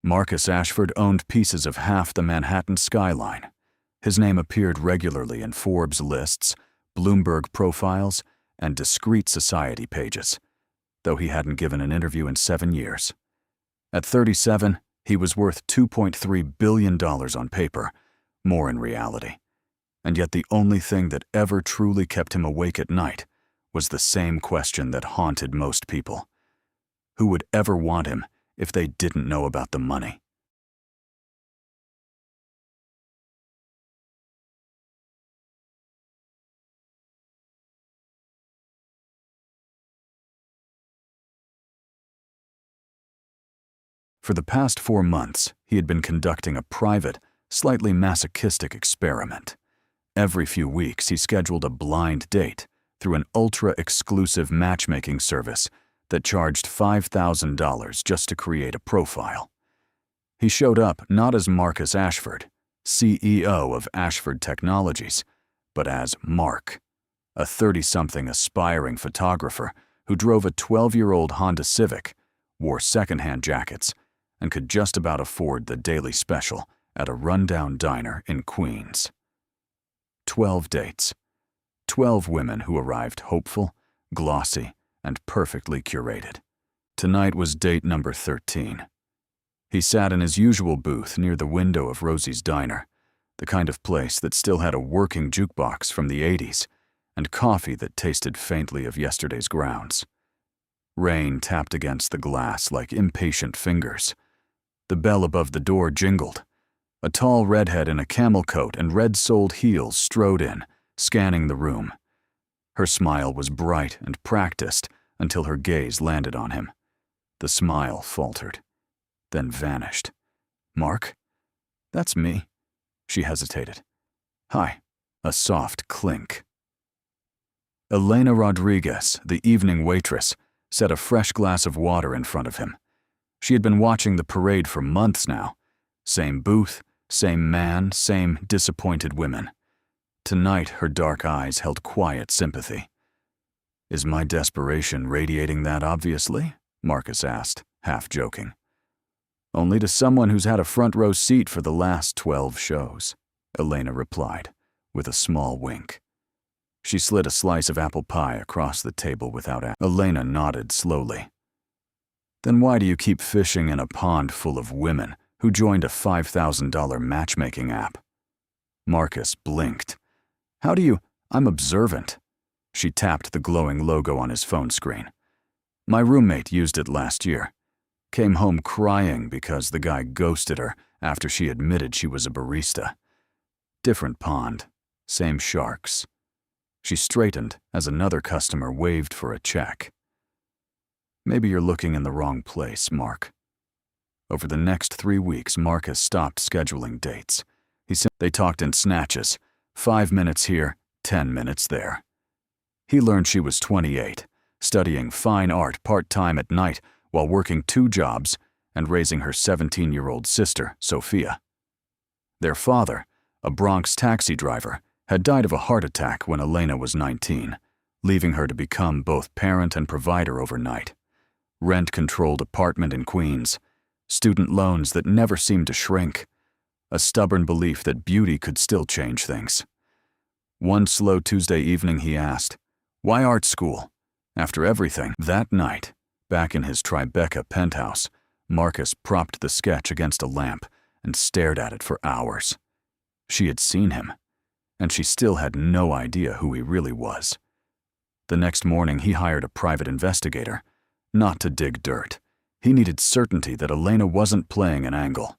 Marcus Ashford owned pieces of half the Manhattan skyline. His name appeared regularly in Forbes lists, Bloomberg profiles, and discreet society pages, though he hadn't given an interview in 7 years. At 37, he was worth $2.3 billion on paper, more in reality. And yet the only thing that ever truly kept him awake at night was the same question that haunted most people. Who would ever want him if they didn't know about the money? For the past 4 months, he had been conducting a private, slightly masochistic experiment. Every few weeks, he scheduled a blind date through an ultra-exclusive matchmaking service that charged $5,000 just to create a profile. He showed up not as Marcus Ashford, CEO of Ashford Technologies, but as Mark, a 30-something aspiring photographer who drove a 12-year-old Honda Civic, wore secondhand jackets, and could just about afford the daily special at a rundown diner in Queens. 12 dates. 12 women who arrived hopeful, glossy, and perfectly curated. Tonight was date number 13. He sat in his usual booth near the window of Rosie's Diner, the kind of place that still had a working jukebox from the 80s and coffee that tasted faintly of yesterday's grounds. Rain tapped against the glass like impatient fingers. The bell above the door jingled. A tall redhead in a camel coat and red-soled heels strode in, scanning the room. Her smile was bright and practiced until her gaze landed on him. The smile faltered, then vanished. "Mark? That's me." She hesitated. "Hi." A soft clink. Elena Rodriguez, the evening waitress, set a fresh glass of water in front of him. She had been watching the parade for months now. Same booth, same man, same disappointed women. Tonight, her dark eyes held quiet sympathy. "Is my desperation radiating that obviously?" Marcus asked, half joking. "Only to someone who's had a front-row seat for the last 12 shows," Elena replied, with a small wink. She slid a slice of apple pie across the table without Elena nodded slowly. "Then why do you keep fishing in a pond full of women who joined a $5,000 matchmaking app?" Marcus blinked. "How do you—" "I'm observant." She tapped the glowing logo on his phone screen. "My roommate used it last year. Came home crying because the guy ghosted her after she admitted she was a barista. Different pond, same sharks." She straightened as another customer waved for a check. "Maybe you're looking in the wrong place, Mark." Over the next 3 weeks, Marcus stopped scheduling dates. They talked in snatches, 5 minutes here, 10 minutes there. He learned she was 28, studying fine art part-time at night while working 2 jobs and raising her 17-year-old sister, Sophia. Their father, a Bronx taxi driver, had died of a heart attack when Elena was 19, leaving her to become both parent and provider overnight. Rent-controlled apartment in Queens, student loans that never seemed to shrink, a stubborn belief that beauty could still change things. One slow Tuesday evening he asked, "Why art school?" After everything, that night, back in his Tribeca penthouse, Marcus propped the sketch against a lamp and stared at it for hours. She had seen him, and she still had no idea who he really was. The next morning he hired a private investigator, not to dig dirt. He needed certainty that Elena wasn't playing an angle.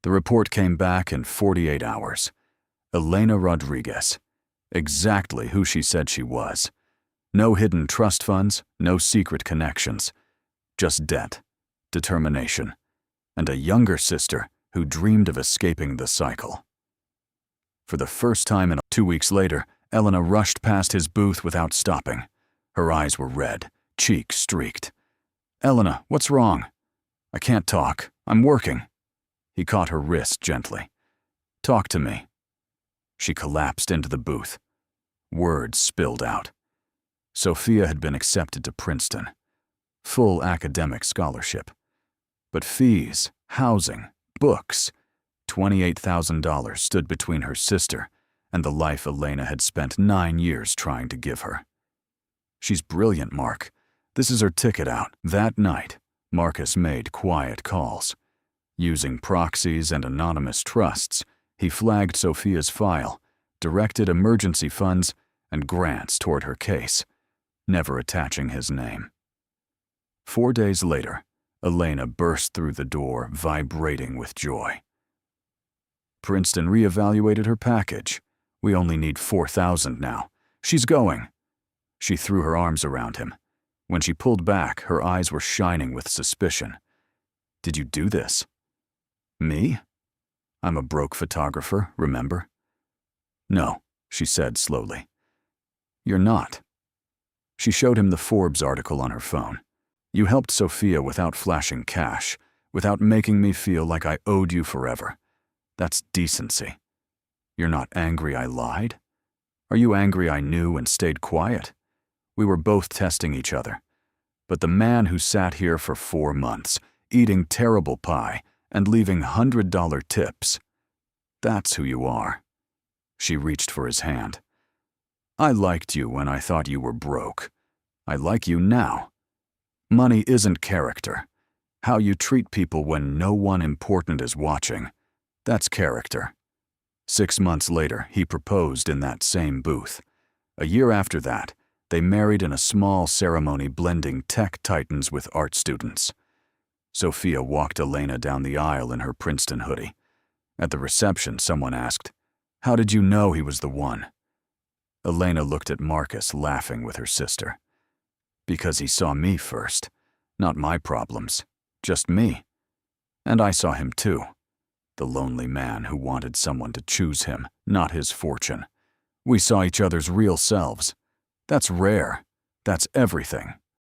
The report came back in 48 hours. Elena Rodriguez. Exactly who she said she was. No hidden trust funds, no secret connections. Just debt, determination, and a younger sister who dreamed of escaping the cycle. For the first time in 2 weeks later, Elena rushed past his booth without stopping. Her eyes were red, cheeks streaked. "Elena, what's wrong?" "I can't talk. I'm working." He caught her wrist gently. "Talk to me." She collapsed into the booth. Words spilled out. Sophia had been accepted to Princeton. Full academic scholarship. But fees housing, books. $28,000 stood between her sister and the life Elena had spent 9 years trying to give her. She's brilliant, Mark. This is her ticket out. That night, Marcus made quiet calls. Using proxies and anonymous trusts, he flagged Sophia's file, directed emergency funds and grants toward her case, never attaching his name. 4 days later, Elena burst through the door, vibrating with joy. Princeton reevaluated her package. We only need $4,000 now. She's going. She threw her arms around him. When she pulled back, her eyes were shining with suspicion. Did you do this? Me? I'm a broke photographer, remember? No, she said slowly. You're not. She showed him the Forbes article on her phone. You helped Sophia without flashing cash, without making me feel like I owed you forever. That's decency. You're not angry I lied? Are you angry I knew and stayed quiet? We were both testing each other. But the man who sat here for 4 months, eating terrible pie and leaving $100 tips, that's who you are. She reached for his hand. I liked you when I thought you were broke. I like you now. Money isn't character. How you treat people when no one important is watching, that's character. 6 months later, he proposed in that same booth. A year after that, they married in a small ceremony blending tech titans with art students. Sophia walked Elena down the aisle in her Princeton hoodie. At the reception, someone asked, "How did you know he was the one?" Elena looked at Marcus, laughing with her sister. Because he saw me first. Not my problems, just me. And I saw him too. The lonely man who wanted someone to choose him, not his fortune. We saw each other's real selves. That's rare. That's everything.